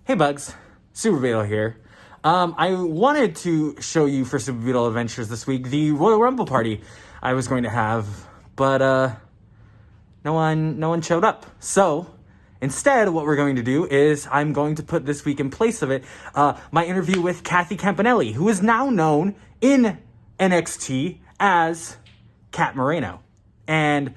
Hey Bugs, Super Beetle here. I wanted to show you for Super Beetle Adventures this week the Royal Rumble party I was going to have, but no one showed up. So instead, what we're going to do is I'm going to put this week in place of it my interview with Kathy Campanelli, who is now known in NXT as Cat Marino. And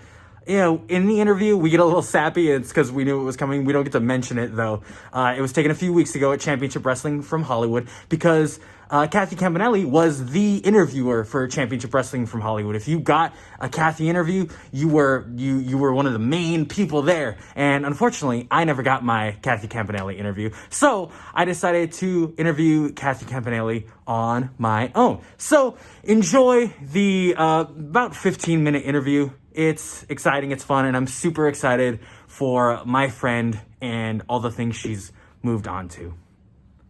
you know, in the interview, we get a little sappy. It's because we knew it was coming. We don't get to mention it, though. It was taken a few weeks ago at Championship Wrestling from Hollywood because Kathy Campanelli was the interviewer for Championship Wrestling from Hollywood. If you got a Kathy interview, you were one of the main people there. And unfortunately, I never got my Kathy Campanelli interview. So I decided to interview Kathy Campanelli on my own. So enjoy the about 15-minute interview. It's exciting, it's fun, and I'm super excited for my friend and all the things she's moved on to.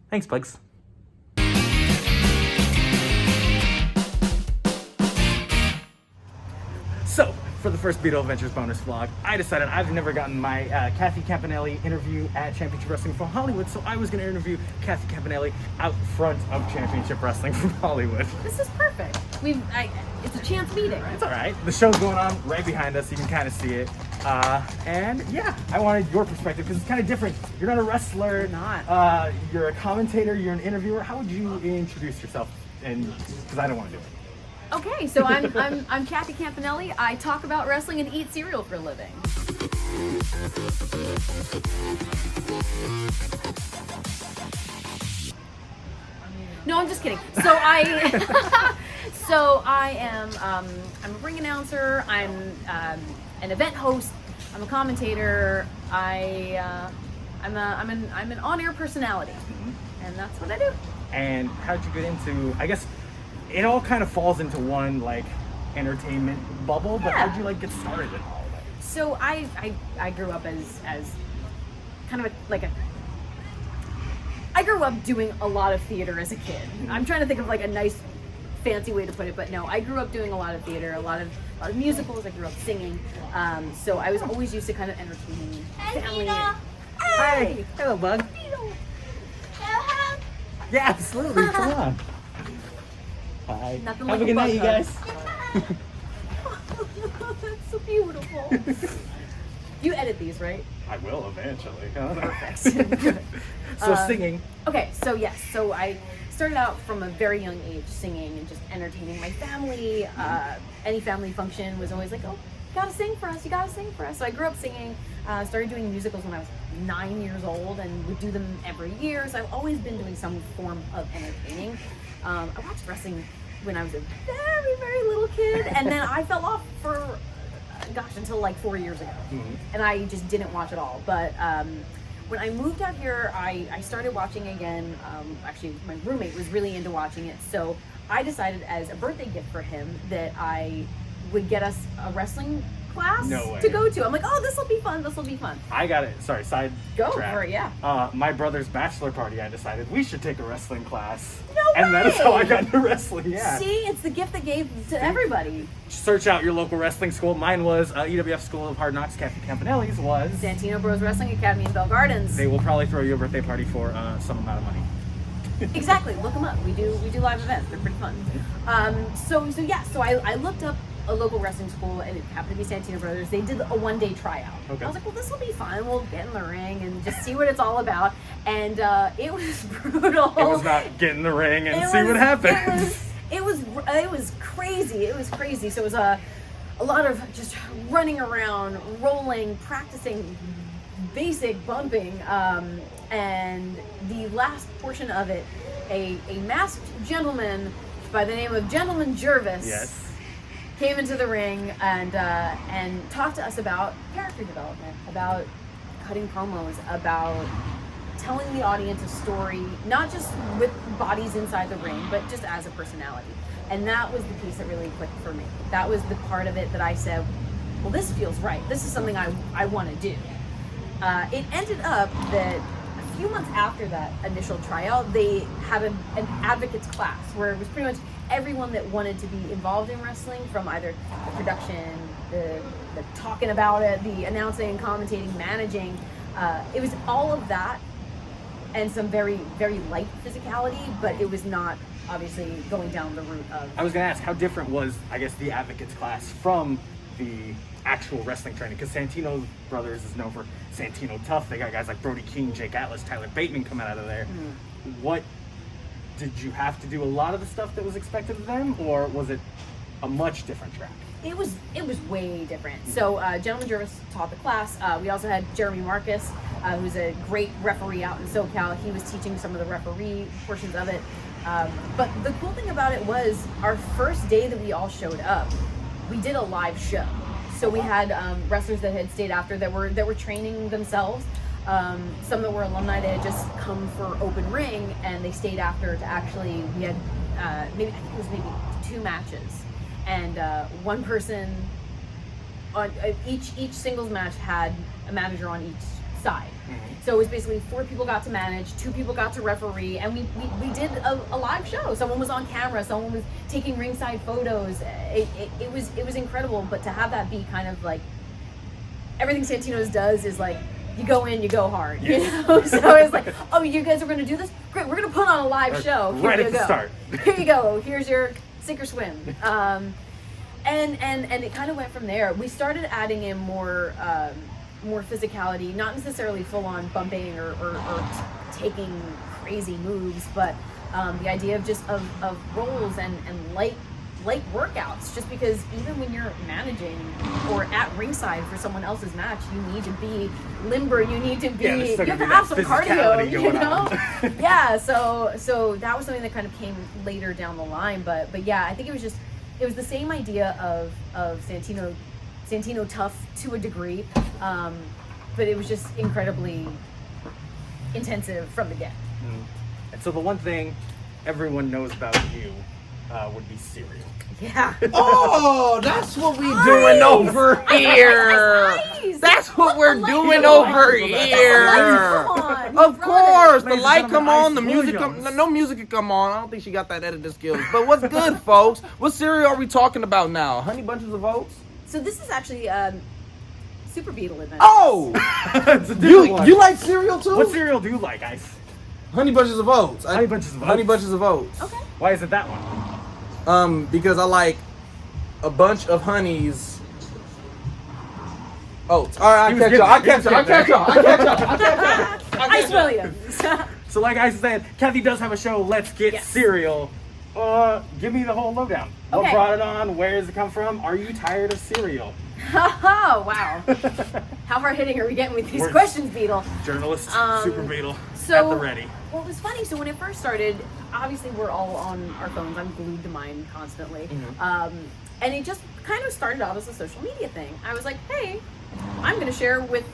Thanks, Bugs. So, for the first Beetle Adventures bonus vlog, I decided I've never gotten my Kathy Campanelli interview at Championship Wrestling from Hollywood, so I was going to interview Kathy Campanelli out front of Championship Wrestling from Hollywood. This is perfect. It's a chance meeting. It's all right. The show's going on right behind us. You can kind of see it. And yeah, I wanted your perspective because it's kind of different. You're not a wrestler. You're not. You're a commentator. You're an interviewer. How would you introduce yourself? And because I don't want to do it. Okay, so I'm Kathy Campanelli. I talk about wrestling and eat cereal for a living. No, I'm just kidding. So I am I'm a ring announcer. I'm an event host. I'm a commentator. I'm an on-air personality, and that's what I do. And how'd you get into? I guess it all kind of falls into one like entertainment bubble. But how'd you like get started in all of that? So I grew up as kind of I grew up doing a lot of theater as a kid. I'm trying to think of like a nice fancy way to put it, but no, I grew up doing a lot of theater, a lot of musicals. I grew up singing, so I was always used to kind of entertaining family. Hi, hello, Bug. Yeah, absolutely. Come on. Hi. Nothing Have like a good night, you bug guys. That's so beautiful. You edit these, right? I will eventually. Perfect. So singing. Okay, so yes, so I started out from a very young age singing and just entertaining my family. Any family function was always like, oh, you gotta sing for us, you gotta sing for us. So I grew up singing, started doing musicals when I was 9 years old and would do them every year. So I've always been doing some form of entertaining. I watched wrestling when I was a very, very little kid, and then I fell off for, until like 4 years ago. And I just didn't watch at all. But when I moved out here, I started watching again. Actually, my roommate was really into watching it, so I decided as a birthday gift for him that I would get us a wrestling class to go to. I'm like, oh, this will be fun. I got it. Sorry, side Go track. for it, yeah. My brother's bachelor party, I decided we should take a wrestling class. No And way! that is how I got into wrestling, yeah. See, it's the gift that gave to everybody. Search out your local wrestling school. Mine was EWF School of Hard Knocks. Kathy Campanelli's was Santino Bros Wrestling Academy in Bell Gardens. They will probably throw you a birthday party for some amount of money. Exactly, look them up. We do live events. They're pretty fun. So I looked up a local wrestling school, and it happened to be Santino Brothers. They did a one-day tryout. Okay. I was like, well, this will be fun. We'll get in the ring and just see what it's all about. And it was brutal. It was not get in the ring and see what happens. It was crazy. It was crazy. So it was a lot of just running around, rolling, practicing basic bumping, and the last portion of it, a masked gentleman by the name of Gentleman Jervis came into the ring and talked to us about character development, about cutting promos, about telling the audience a story, not just with bodies inside the ring, but just as a personality. And that was the piece that really clicked for me. That was the part of it that I said, well, this feels right. This is something I want to do. It ended up that a few months after that initial tryout, they had an advocates class where it was pretty much everyone that wanted to be involved in wrestling, from either the production, the talking about it, the announcing, commentating, managing. It was all of that and some very, very light physicality, but it was not obviously going down the route of... I was going to ask, how different was, I guess, the Advocates class from the actual wrestling training? Because Santino Brothers is known for Santino Tough. They got guys like Brody King, Jake Atlas, Tyler Bateman coming out of there. What, did you have to do a lot of the stuff that was expected of them, or was it a much different track? It was way different. So Gentleman Jervis taught the class. We also had Jeremy Marcus, who's a great referee out in SoCal. He was teaching some of the referee portions of it. But the cool thing about it was our first day that we all showed up, we did a live show. So we had wrestlers that had stayed after that were training themselves. Some that were alumni that had just come for open ring, and they stayed after to actually, we had I think it was maybe 2 matches. And one person on each singles match had a manager on each side. So it was basically 4 people got to manage, 2 people got to referee, and we did a live show. Someone was on camera, someone was taking ringside photos. It was incredible. But to have that be kind of like everything Santino's does is like, you go in, you go hard. You know? So it's like, oh, you guys are going to do this? Great, we're going to put on a live show. Here right you at go. the start. Here you go. Here's your sink or swim. And it kind of went from there. We started adding in more physicality, not necessarily full on bumping or taking crazy moves, but the idea of just of rolls and light workouts, just because even when you're managing or at ringside for someone else's match, you need to be limber, you need to be, you have to have some cardio, you know? Yeah, so that was something that kind of came later down the line, but yeah, I think it was the same idea of Santino Tough to a degree, but it was just incredibly intensive from the get. And so the one thing everyone knows about you would be cereal. Yeah. Oh, that's what we doing over here. That's what we're doing over here. Of course, the light come on, the music come. No music can come on. I don't think she got that editing skills. But what's good, folks? What cereal are we talking about now? Honey Bunches of Oats? So this is actually Super Beetle Adventures. Oh, you like cereal too? What cereal do you like, Ice? Honey Bunches of Oats. Honey Bunches of Oats. Honey Bunches of Oats. Okay. Why is it that one? Because I like a bunch of honeys. Oats. All right, I catch y'all. Ice Williams. So like I said, Kathy does have a show, Let's Get Cereal. Give me the whole lowdown. What Okay. brought it on? Where does it come from? Are you tired of cereal? Oh, wow. How hard hitting are we getting with these questions, Beetle? Journalist, Super Beetle, So, at the ready. Well, it was funny. So when it first started, obviously we're all on our phones. I'm glued to mine constantly. And it just kind of started out as a social media thing. I was like, hey, I'm going to share with,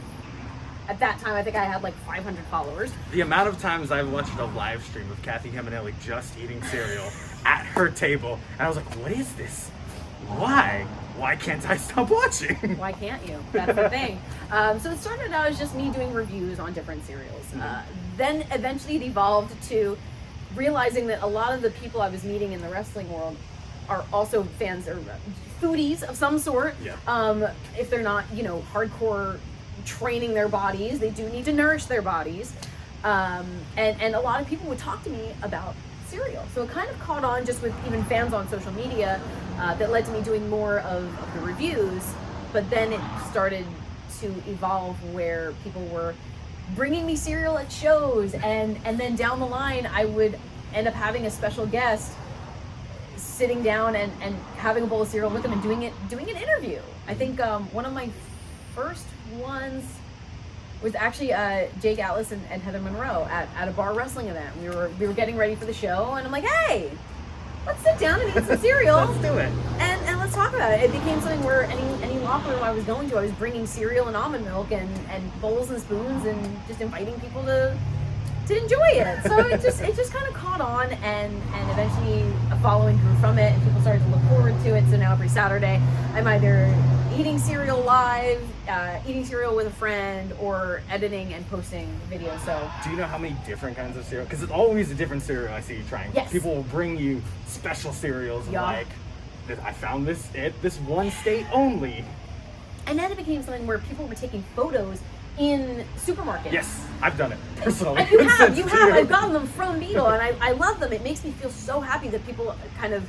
at that time, I think I had like 500 followers. The amount of times I've watched a live stream of Kathy Campanelli just eating cereal at her table, and I was like, what is this? Why? Why can't I stop watching? Why can't you? That's the thing. So it started out as just me doing reviews on different cereals. Then eventually it evolved to realizing that a lot of the people I was meeting in the wrestling world are also fans or foodies of some sort. Yeah. If they're not, hardcore training their bodies, they do need to nourish their bodies. And a lot of people would talk to me about cereal. So it kind of caught on just with even fans on social media that led to me doing more of the reviews. But then it started to evolve where people were bringing me cereal at shows, and then down the line I would end up having a special guest sitting down and having a bowl of cereal with them and doing an interview. I think one of my first ones was actually Jake Atlas and Heather Monroe at a bar wrestling event. We were getting ready for the show, and I'm like, hey, let's sit down and eat some cereal. Let's do it. And let's talk about it. It became something where any locker room I was going to, I was bringing cereal and almond milk and bowls and spoons and just inviting people to enjoy it. So it just kind of caught on, and eventually a following grew from it, and people started to look forward to it. So now every Saturday I'm either eating cereal live, eating cereal with a friend, or editing and posting videos. So do you know how many different kinds of cereal? Because it's always a different cereal I see you trying. Yes. People will bring you special cereals like, I found this at this one state only. And then it became something where people were taking photos in supermarkets. Yes, I've done it personally. You have. I've gotten them from Beetle, and I love them. It makes me feel so happy that people kind of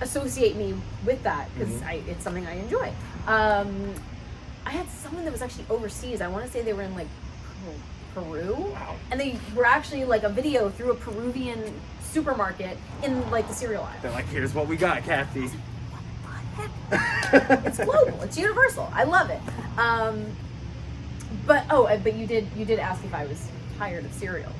associate me with that, because it's something I enjoy. I had someone that was actually overseas. I want to say they were in like Peru. Wow. And they were actually like a video through a Peruvian supermarket in like the cereal aisle. They're like, here's what we got, Kathy. What the heck? It's global. It's universal. I love it. But you did ask if I was tired of cereal.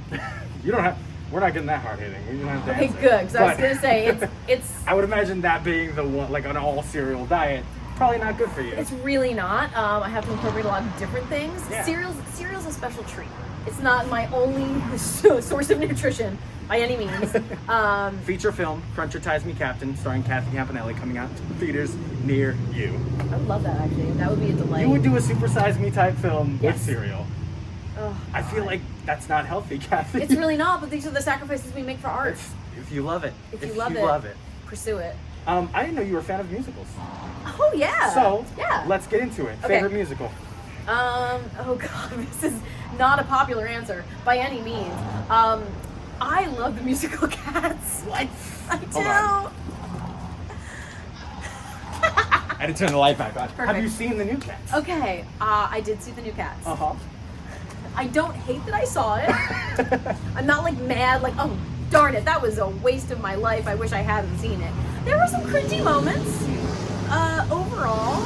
You don't have. We're not getting that hard hitting. We don't have to. Okay, answer. good. Because I was gonna say it's. I would imagine that being the one, like an all cereal diet, probably not good for you. It's really not. I have to incorporate a lot of different things. Yeah. Cereal's a special treat. It's not my only source of nutrition by any means. Feature film, Crunchitize Me Captain, starring Kathy Campanelli, coming out to theaters near you. I would love that, actually. That would be a delight. You would do a Super Size Me type film with cereal. Oh, I feel like that's not healthy, Kathy. It's really not, but these are the sacrifices we make for art. If you love it. If you love it, pursue it. I didn't know you were a fan of musicals. Oh, yeah. So, yeah. Let's get into it. Okay. Favorite musical? Oh God, this is not a popular answer by any means. I love the musical Cats. What? I do. Hold on. I had to turn the light back on. Perfect. Have you seen the new Cats? Okay, I did see the new Cats. Uh-huh. I don't hate that I saw it. I'm not like mad, like, oh darn it, that was a waste of my life. I wish I hadn't seen it. There were some cringy moments. Overall,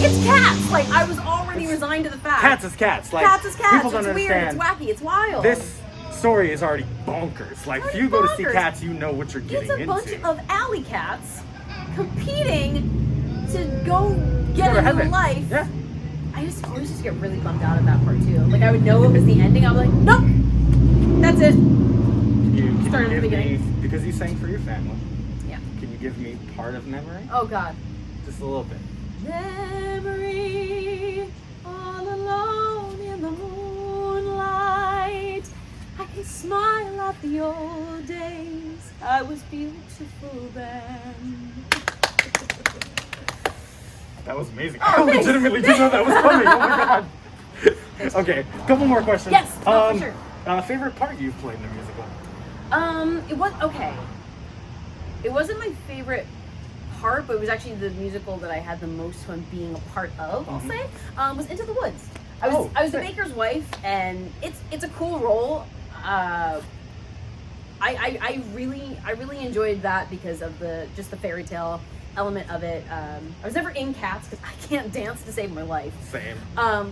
it's Cats. Like, I was already resigned to the fact. Cats is Cats. Like, Cats is Cats. People don't It's weird. understand. It's wacky. It's wild. This story is already bonkers. Like, if you go to see bonkers. Cats, you know what you're getting It's a into. bunch of alley cats competing to go get Go to a heaven. new life. Yeah. I always just get really bummed out at that part too. Like, I would know it was the ending. I was like, nope, that's it. Can you Start at the give beginning. me, because you sang for your family, Yeah. can you give me part of Memory? Oh God. Just a little bit. Memory, all alone in the moonlight. I can smile at the old days. I was beautiful then. That was amazing. Oh, I thanks. legitimately didn't know that was coming. Oh my god. Okay, couple more questions. Yes, no, for sure. Favorite part you've played in a musical? It was okay. It wasn't my favorite part, but it was actually the musical that I had the most fun being a part of. I'll say was Into the Woods. I was the sick. baker's wife, and it's a cool role. I really enjoyed that because of the fairy tale element of it. I was never in Cats because I can't dance to save my life. Same.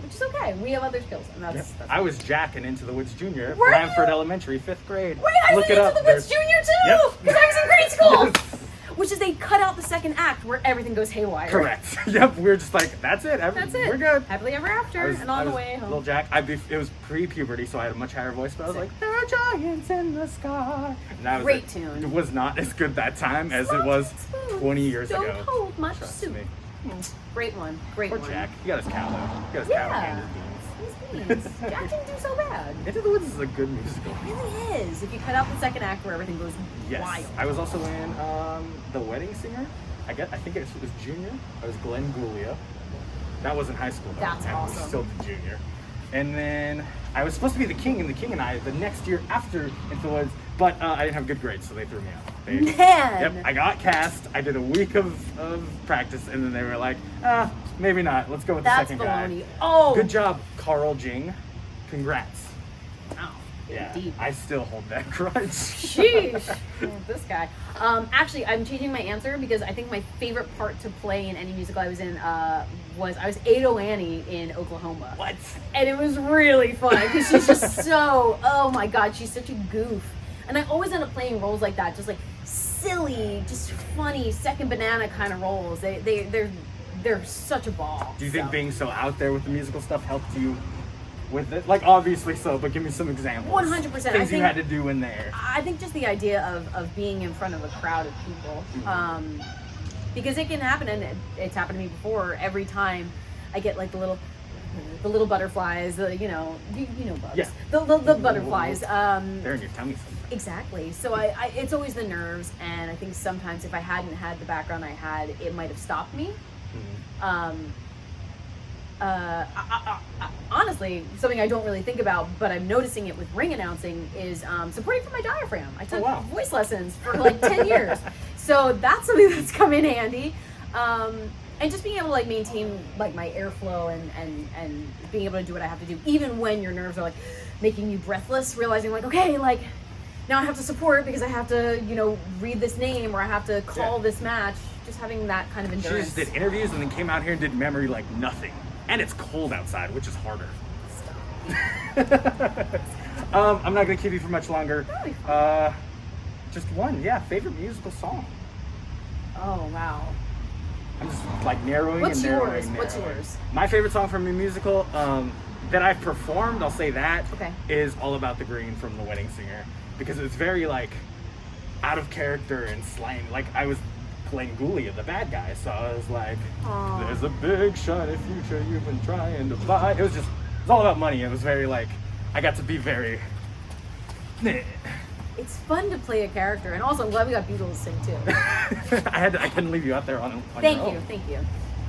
Which is okay. We have other skills, and that's I was Jack in Into the Woods Junior at Were you? Bramford Elementary, 5th grade. Wait, I was Look it Into up. the Woods Junior too, because I was in grade school. Yes. Which is they cut out the second act where everything goes haywire. Correct. Yep, we were just like, that's it. That's it. We're good. Happily ever after, and on the way home. Little Jack. It was pre-puberty, so I had a much higher voice, but I was like, there are giants in the sky. And that was Great it. tune. It was not as good that time as it was 20 years Don't ago. hold much Trust soup. me. Great one. Great Poor one. Jack. He got his cow, though. He got his cow and his beans. His beans. Jack didn't do so bad. Into the Woods is a good musical. It really is. If you cut out the second act where everything goes Yes. wild. I was also in The Wedding Singer. I think it was junior. I was Glenn Guglia. That was in high school, though. That's I was awesome. still the junior. And then I was supposed to be the King in The King and I the next year after Into the Woods, but I didn't have good grades, so they threw me out. Man! Yep, I got cast. I did a week of practice, and then they were like, maybe not. Let's go with That's the second baloney. guy. Oh! Good job, Carl Jing. Congrats. Oh, Yeah, indeed. I still hold that grudge. Sheesh. This guy. Actually, I'm changing my answer because I think my favorite part to play in any musical I was in was I was Ado Annie in Oklahoma. What? And it was really fun because she's just so, oh my God, she's such a goof. And I always end up playing roles like that, just like silly, just funny, second banana kind of roles. They're such a ball. Do you think so. being so out there with the musical stuff helped you with it? Like, obviously so, but give me some examples. 100%. Things you had to do in there. I think just the idea of being in front of a crowd of people, because it can happen, and it's happened to me before. Every time I get like the little butterflies, you know bugs. Yeah. The butterflies. They're in your tummy sometimes. Exactly. So I it's always the nerves, and I think sometimes if I hadn't had the background I had, it might have stopped me. honestly, something I don't really think about, but I'm noticing it with ring announcing is supporting for my diaphragm. I took voice lessons for like 10 years. So that's something that's come in handy. And just being able to like maintain like my airflow and being able to do what I have to do, even when your nerves are like making you breathless, realizing like, okay, like now I have to support because I have to, you know, read this name or I have to call this match. Just having that kind of endurance. She just did interviews and then came out here and did memory like nothing. And it's cold outside, which is harder. I'm not gonna keep you for much longer. Just one, favorite musical song. Oh wow. I'm just like narrowing. What's and narrowing, yours? narrowing. What's yours? My favorite song from a musical that I've performed, I'll say that, is All About the Green from The Wedding Singer. Because it's very like out of character and slang. Like I was playing Ghoulie, the bad guy, so I was like, there's a big shiny future you've been trying to buy. It was all about money. It was very like, I got to be very It's fun to play a character, and also I'm glad we got Beatles to sing too. I couldn't leave you out there on Thank your you, own. thank you.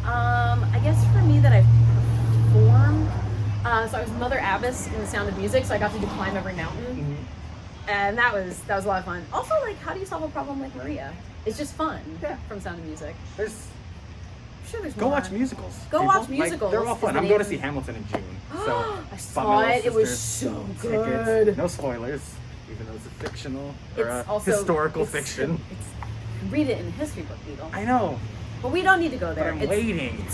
I guess for me that I've performed, so I was Mother Abbess in The Sound of Music, so I got to do Climb Every Mountain, and that was a lot of fun. Also, like, how do you solve a problem like Maria? It's just fun. From Sound of Music. I'm sure there's more. Go watch musicals. Go watch musicals. Like, they're all fun. I'm going to see Hamilton in June. So I saw it. It was so good. Tickets. No spoilers, even though it's a fictional or a historical fiction. Read it in a history book, Beetle. I know. But we don't need to go there. But I'm waiting.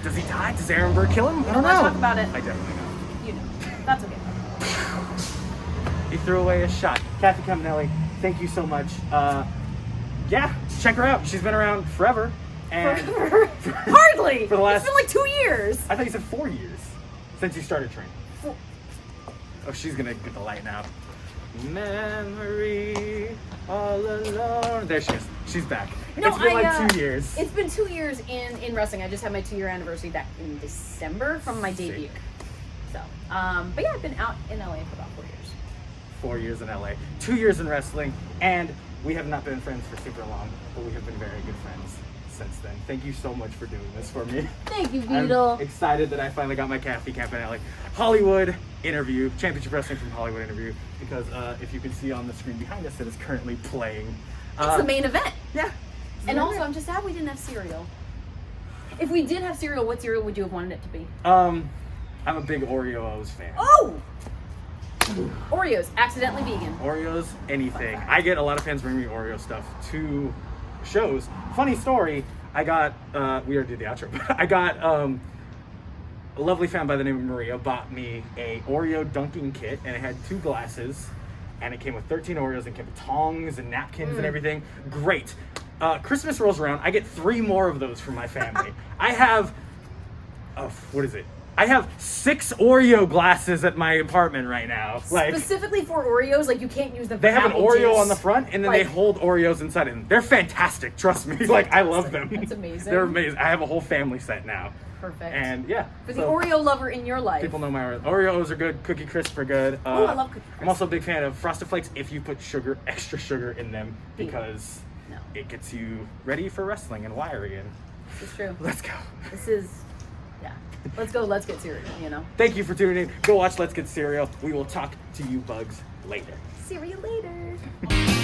Does he die? Does Aaron Burr kill him? I don't know. Talk about it. I definitely know. You know. That's okay. He threw away a shot. Kathy Campanelli, thank you so much. Check her out. She's been around forever. And Hardly. For the last. It's been like 2 years. I thought you said 4 years since you started training. Oh, she's gonna get the light now. Memory all alone. There she is. She's back. No, it's been like 2 years. It's been 2 years in wrestling. I just had my 2-year anniversary back in December from my debut. So, but yeah, I've been out in LA for about 4 years. 4 years in LA, 2 years in wrestling, and we have not been friends for super long, but we have been very good friends since then. Thank you so much for doing this for me. Thank you, Beetle. I'm excited that I finally got my Kathy Campanelli Hollywood interview, Championship Wrestling from Hollywood interview, because if you can see on the screen behind us, it is currently playing. It's the main event. Yeah. And also, I'm just sad we didn't have cereal. If we did have cereal, what cereal would you have wanted it to be? I'm a big Oreos fan. Oh! Oreos, accidentally vegan. Oreos, anything. I get a lot of fans bring me Oreo stuff to shows. Funny story, I got, we already did the outro, but I got, a lovely fan by the name of Maria bought me a Oreo dunking kit, and it had 2 glasses, and it came with 13 Oreos, and came with tongs and napkins and everything. Great. Christmas rolls around, I get 3 more of those from my family. I have, what is it? I have 6 Oreo glasses at my apartment right now. Like, specifically for Oreos, like you can't use them. They have an Oreo juice. on the front, and then they hold Oreos inside it. They're fantastic. Trust me. Like, I love them. That's amazing. They're amazing. I have a whole family set now. Perfect. And for the Oreo lover in your life, people know my Oreos are good. Cookie Crisp are good. I love Cookie Crisp. I'm also a big fan of Frosted Flakes if you put extra sugar in them, because it gets you ready for wrestling and wiring. This is true. Let's go. This is. Let's go. Let's get cereal. You know. Thank you for tuning in. Go watch Let's Get Cereal. We will talk to you bugs later. See you later.